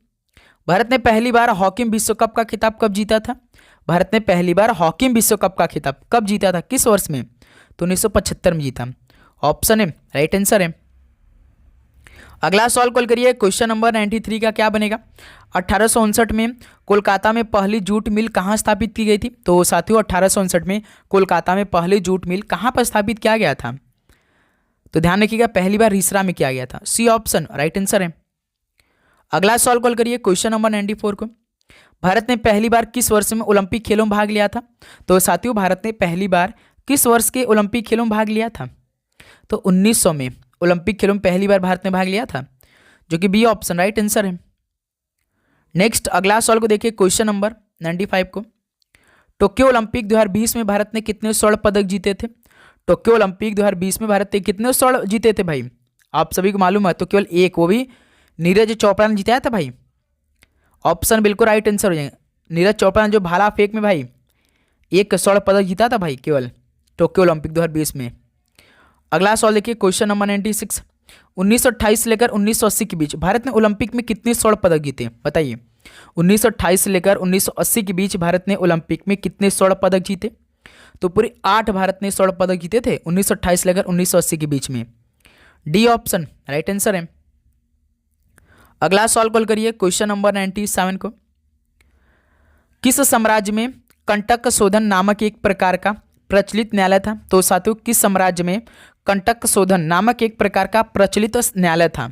S1: भारत ने पहली बार हॉकी विश्व कप का खिताब कब जीता था? भारत ने पहली बार हॉकी विश्व कप का खिताब कब जीता था, किस वर्ष में? तो 1975 में जीता, ऑप्शन है राइट आंसर है। अगला सवाल कॉल करिए, क्वेश्चन नंबर 93 का क्या बनेगा? 1859 में कोलकाता में पहली जूट मिल कहाँ स्थापित की गई थी? तो साथियों 1859 में कोलकाता में पहली जूट मिल कहाँ पर स्थापित किया गया था? तो ध्यान रखिएगा पहली बार रिसरा में किया गया था, सी ऑप्शन राइट आंसर है। अगला सवाल कॉल करिए, क्वेश्चन नंबर 94 को, भारत ने पहली बार किस वर्ष में ओलंपिक खेलों में भाग लिया था? तो साथियों भारत ने पहली बार किस वर्ष के ओलंपिक खेलों में भाग लिया था? तो 1900 में ओलंपिक खेलों में पहली बार भारत ने भाग लिया था, जो कि बी ऑप्शन राइट आंसर है। नेक्स्ट अगला सवाल को देखिए, क्वेश्चन नंबर 95 को, टोक्यो ओलंपिक 2020 में भारत ने कितने स्वर्ण पदक जीते थे? टोक्यो ओलंपिक 2020 में भारत ने कितने स्वर्ण जीते थे भाई? आप सभी को मालूम है, तो केवल एक, वो भी नीरज चोपड़ा ने जिताया था भाई, ऑप्शन बिल्कुल राइट आंसर हो जाएगा। नीरज चोपड़ा ने जो भाला फेंक में भाई एक स्वर्ण पदक जीता था भाई केवल टोक्यो ओलंपिक 2020 में। अगला सवाल देखिए, क्वेश्चन नंबर 96, 1928 से लेकर 1980 के बीच भारत ने ओलंपिक में कितने स्वर्ण पदक जीते? बताइए, 1928 से लेकर 1980 के बीच भारत ने ओलंपिक में कितने स्वर्ण पदक जीते? तो पूरे 8 भारत ने स्वर्ण पदक जीते थे 1928 से लेकर 1980 के बीच में, डी ऑप्शन राइट आंसर है। अगला सवाल कॉल करिए, क्वेश्चन नंबर 97 को, किस साम्राज्य में कंटक शोधन नामक एक प्रकार का प्रचलित न्यायालय था? तो साथियों किस साम्राज्य में कंटक शोधन नामक एक प्रकार का प्रचलित न्यायालय था?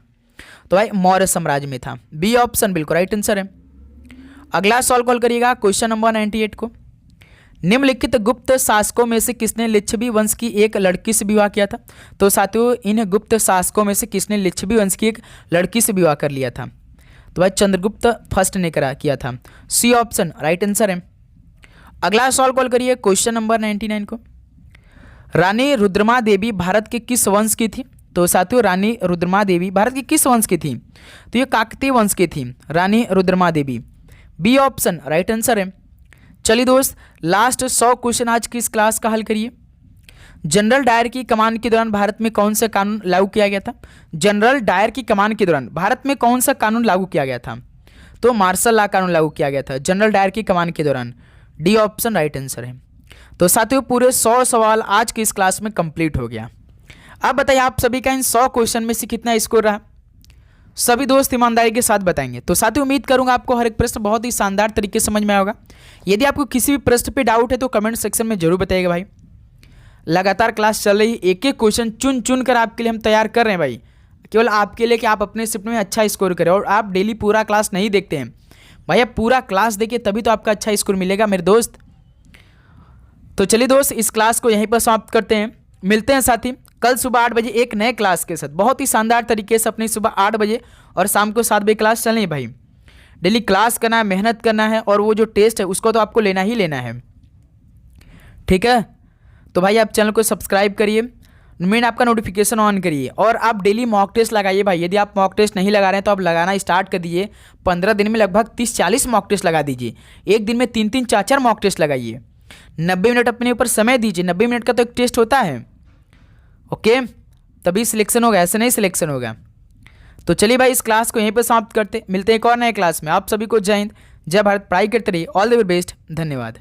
S1: तो भाई मौर्य साम्राज्य में था, बी ऑप्शन बिल्कुल राइट आंसर है। अगला सवाल कॉल करिएगा, क्वेश्चन नंबर 98 को, निम्नलिखित गुप्त शासकों में से किसने लिच्छवी वंश की एक लड़की से विवाह किया था? तो साथियों इन गुप्त शासकों में से किसने लिच्छवी वंश की एक लड़की से विवाह कर लिया था? तो भाई चंद्रगुप्त फर्स्ट ने किया था, सी ऑप्शन राइट आंसर है। अगला सवाल कॉल करिए, क्वेश्चन नंबर 99 को, रानी रुद्रमा देवी भारत के किस वंश की थी? तो साथियों रानी रुद्रमा देवी भारत की किस वंश की थी? तो ये काकतीय वंश की थी रानी रुद्रमा देवी, बी ऑप्शन राइट आंसर है। चलिए दोस्त, लास्ट 100 क्वेश्चन आज की इस क्लास का हल करिए। जनरल डायर की कमान के दौरान भारत में कौन सा कानून लागू किया गया था? जनरल डायर की कमान के दौरान भारत में कौन सा कानून लागू किया गया था? तो मार्शल लॉ कानून लागू किया गया था जनरल डायर की कमान के दौरान। डी ऑप्शन राइट आंसर है। तो साथियों पूरे 100 सवाल आज की इस क्लास में कंप्लीट हो गया। अब बताइए आप सभी का इन 100 क्वेश्चन में से कितना स्कोर रहा? सभी दोस्त ईमानदारी के साथ बताएंगे। तो साथियों उम्मीद करूंगा आपको हर एक प्रश्न बहुत ही शानदार तरीके से समझ में आया होगा। यदि आपको किसी भी प्रश्न पे डाउट है तो कमेंट सेक्शन में जरूर बताइएगा भाई। लगातार क्लास चल रही, एक एक क्वेश्चन चुन चुन कर आपके लिए हम तैयार कर रहे हैं भाई, केवल आपके लिए कि आप अपने शिफ्ट में अच्छा स्कोर करें। और आप डेली पूरा क्लास नहीं देखते हैं भाई, आप पूरा क्लास देखिए तभी तो आपका अच्छा स्कोर मिलेगा मेरे दोस्त। तो चलिए दोस्त इस क्लास को यहीं पर समाप्त करते हैं। मिलते हैं साथी कल सुबह 8 बजे एक नए क्लास के साथ। बहुत ही शानदार तरीके से अपनी सुबह 8 बजे और शाम को 7 बजे क्लास चलनी है भाई। डेली क्लास करना है, मेहनत करना है, और वो जो टेस्ट है उसको तो आपको लेना ही लेना है, ठीक है। तो भाई आप चैनल को सब्सक्राइब करिए, मेन आपका नोटिफिकेशन ऑन करिए, और आप डेली मॉक टेस्ट लगाइए भाई। यदि आप मॉक टेस्ट नहीं लगा रहे हैं तो आप लगाना स्टार्ट कर दीजिए। 15 दिन में लगभग 30-40 मॉक टेस्ट लगा दीजिए। एक दिन में 3-3 4-4 मॉक टेस्ट लगाइए। 90 मिनट अपने ऊपर समय दीजिए। 90 मिनट का तो एक टेस्ट होता है, ओके, तभी सिलेक्शन होगा, ऐसे नहीं सिलेक्शन होगा। तो चलिए भाई इस क्लास को यहीं पर समाप्त करते, मिलते हैं एक और नए क्लास में। आप सभी को जय हिंद, जय भारत, पढ़ाई करते रहिए, ऑल द वेरी बेस्ट, धन्यवाद।